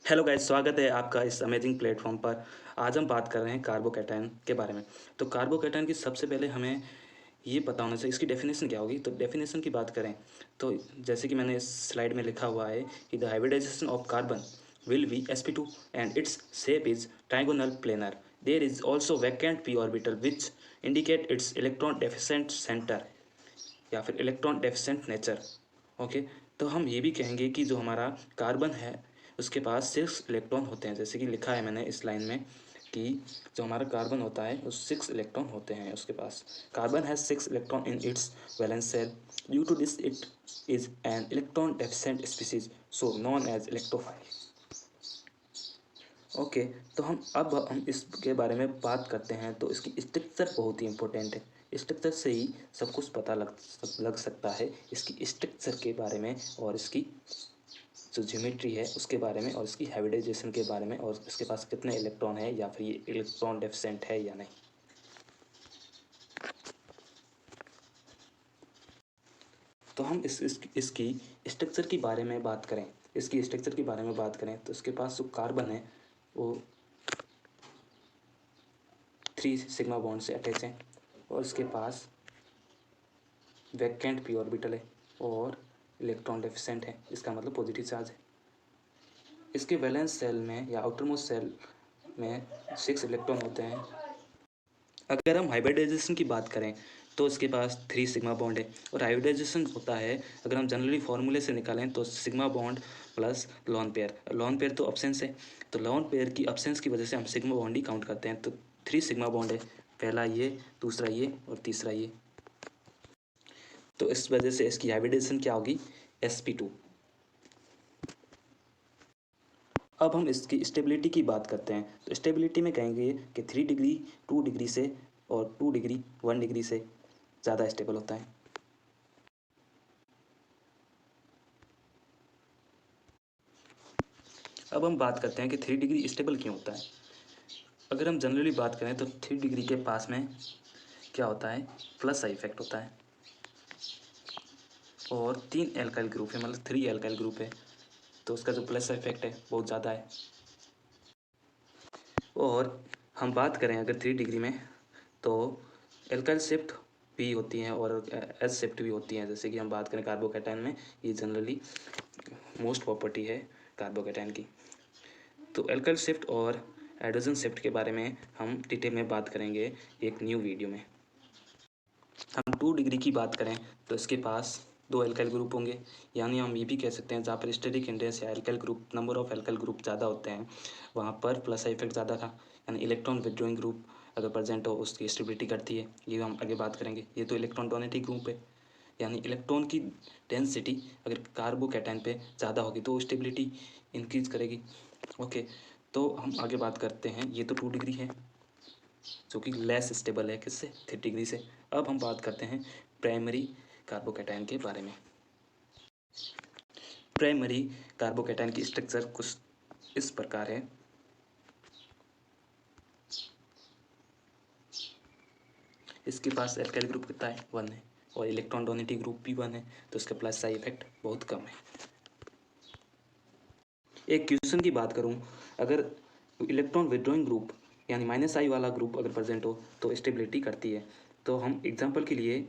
Hello guys, स्वागत है आपका इस अमेजिंग प्लेटफॉर्म पर। आज हम बात कर रहे हैं कार्बोकैटायन के बारे में। तो कार्बोकैटायन की सबसे पहले हमें ये पता होना चाहिए इसकी डेफिनेशन क्या होगी। तो डेफिनेशन की बात करें तो जैसे कि मैंने इस स्लाइड में लिखा हुआ है कि the hybridization of carbon will be sp2 and its shape is trigonal planar. There is also vacant p orbital which indicate its electron deficient centre या फिर इलेक्ट्रॉन डेफिशिएंट नेचर। ओके, तो हम ये भी कहेंगे कि जो हमारा कार्बन है उसके पास 6 इलेक्ट्रॉन होते हैं, जैसे कि लिखा है मैंने इस लाइन में कि जो हमारा कार्बन होता है उस 6 इलेक्ट्रॉन होते हैं उसके पास। Carbon has 6 electron in its valence shell. Due to this it is an electron deficient species so known as electrophile. Okay, तो हम इसके बारे में बात करते हैं। तो इसकी स्ट्रक्चर बहुत ही इंपॉर्टेंट है। स्ट्रक्चर से ही सब कुछ पता लग सकता है इसकी स्ट्रक्चर के बारे में, और इसकी जो ज्योमेट्री है उसके बारे में, और इसकी हाइब्रिडाइजेशन के बारे में, और इसके पास कितने इलेक्ट्रॉन है या फिर ये इलेक्ट्रॉन डेफिशिएंट है या नहीं। तो हम इसकी स्ट्रक्चर के बारे में बात करें। इसकी स्ट्रक्चर के बारे में बात करें तो इसके पास जो कार्बन है वो 3 सिग्मा बॉन्ड से अटैच है, और इसके पास वैकेंट p ऑर्बिटल है और इलेक्ट्रॉन डेफिशिएंट है, इसका मतलब पॉजिटिव चार्ज है। इसके वैलेंस सेल में या आउटर मोस्ट सेल में 6 इलेक्ट्रॉन होते हैं। अगर हम हाइब्रिडाइजेशन की बात करें तो इसके पास 3 सिग्मा बॉन्ड है, और हाइब्रिडाइजेशन होता है अगर हम जनरली फॉर्मूले से निकालें तो sigma bond plus lone pair. Lone pair तो ऑप्शंस है, तो लोन पेयर की ऑप्शंस की वजह से हम सिग्मा बॉन्ड ही काउंट करते हैं। तो 3 सिग्मा बॉन्ड है, पहला ये, दूसरा ये और तीसरा ये। तो इस वजह से इसकी हाइब्रिडाइजेशन क्या होगी, sp2। अब हम इसकी स्टेबिलिटी की बात करते हैं। तो स्टेबिलिटी में कहेंगे कि 3 डिग्री 2 डिग्री से और 2 डिग्री 1 डिग्री से ज़्यादा स्टेबल होता है। अब हम बात करते हैं कि 3 डिग्री स्टेबल क्यों होता है। अगर हम जनरली बात करें तो 3 डिग्री के पास में क्या होता है, प्लस का इफेक्ट होता है, और 3 एल्काइल ग्रुप है, मतलब 3 एल्काइल ग्रुप है, तो उसका जो प्लस का इफेक्ट है बहुत ज़्यादा है। और हम बात करें अगर 3 डिग्री में तो एल्काइल शिफ्ट भी होती हैं और एस शिफ्ट भी होती हैं। जैसे कि हम बात करें कार्बोकैटायन में, ये जनरली मोस्ट प्रॉपर्टी है कार्बोकैटायन की। तो एल्काइल शिफ्ट और हाइड्रोजन शिफ्ट के बारे में हम डिटेल में बात करेंगे एक न्यू वीडियो में। हम 2 डिग्री की बात करें तो इसके पास 2 एल्काइल ग्रुप होंगे, यानी हम ये भी कह सकते हैं जहाँ पर स्टेरिक इंडेक्स या alkyl group, number of alkyl group ज़्यादा होते हैं वहाँ पर प्लस का इफेक्ट ज़्यादा था, यानी इलेक्ट्रॉन विड्रॉइंग ग्रुप अगर प्रेजेंट हो उसकी स्टेबिलिटी करती है। ये हम आगे बात करेंगे। ये तो इलेक्ट्रॉन डोनेटिंग ग्रुप है, यानी इलेक्ट्रॉन की डेंसिटी अगर कार्बोकैटायन पे ज़्यादा होगी तो स्टेबिलिटी इंक्रीज करेगी। ओके, तो हम आगे बात करते हैं। ये तो 2 डिग्री है जो कि लेस स्टेबल है किससे, 3 डिग्री से। अब हम बात करते हैं प्राइमरी कार्बोकैटायन के बारे में। प्राइमरी कार्बोकैटायन की स्ट्रक्चर कुछ इस प्रकार है। इसके पास एल्काइल ग्रुप कितना है, 1 है, और इलेक्ट्रॉन डोनेटिंग ग्रुप भी 1 है, तो इसका प्लस साइड इफेक्ट बहुत कम है। एक क्वेश्चन की बात करूं, अगर इलेक्ट्रॉन विड्रॉइंग ग्रुप यानी -I वाला ग्रुप अगर प्रेजेंट हो तो स्टेबिलिटी करती है। तो हम एग्जाम्पल के लिए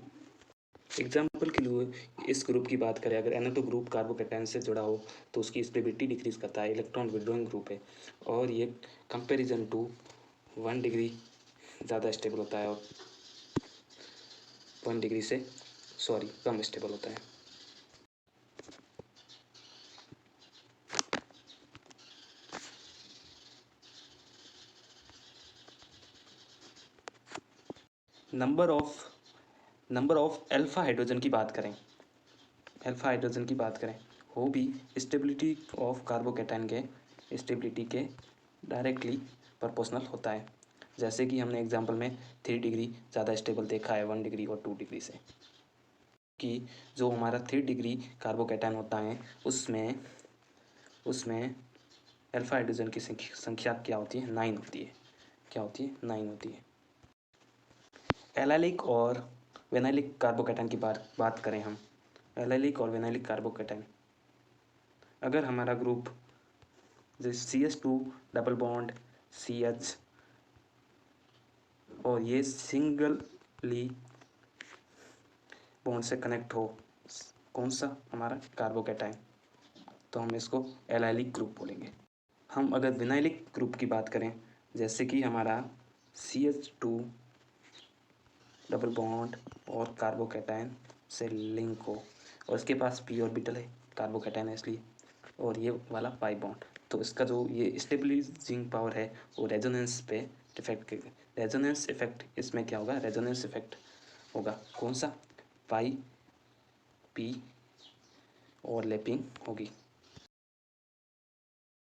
इस ग्रुप की बात करें, अगर NO2 ग्रुप कार्बोकैटायन से जुड़ा हो तो उसकी स्टेबिलिटी डिक्रीज करता है, इलेक्ट्रॉन विड्रॉइंग ग्रुप है, और ये कंपैरिजन टू 1 डिग्री ज़्यादा स्टेबल होता है, और 1 डिग्री से कम स्टेबल होता है। नंबर ऑफ अल्फा हाइड्रोजन की बात करें, वो भी स्टेबिलिटी ऑफ कार्बोकैटायन के स्टेबिलिटी के डायरेक्टली प्रोपोर्शनल होता है। जैसे कि हमने एग्जांपल में 3 डिग्री ज़्यादा स्टेबल देखा है 1 डिग्री और 2 डिग्री से, कि जो हमारा 3 डिग्री कार्बोकैटायन होता है उसमें अल्फा हाइड्रोजन की संख्या क्या होती है, 9 होती है। क्या होती है, 9 होती है। एलाइलिक और वेनाइलिक कार्बोकैटायन की बात करें हम, एलाइलिक और वेनाइलिक कार्बोकैटायन, अगर हमारा ग्रुप जैसे CH2 डबल बॉन्ड CH और ये सिंगली बॉन्ड से कनेक्ट हो, कौन सा हमारा कार्बोकैटायन, तो हम इसको एलाइलिक ग्रुप बोलेंगे। हम अगर विनाइलिक ग्रुप की बात करें, जैसे कि हमारा CH2 डबल बॉन्ड और कार्बोकैटायन से लिंक हो और इसके पास p ऑर्बिटल है, कार्बोकैटायन है इसलिए, और ये वाला पाई बॉन्ड, तो इसका जो ये स्टेबलाइजिंग पावर है वो रेजोनेंस पे इफेक्ट करेगा। रेजोनेंस इफेक्ट इसमें क्या होगा, रेजोनेंस इफेक्ट होगा कौन सा, पाई p और लैपिंग होगी।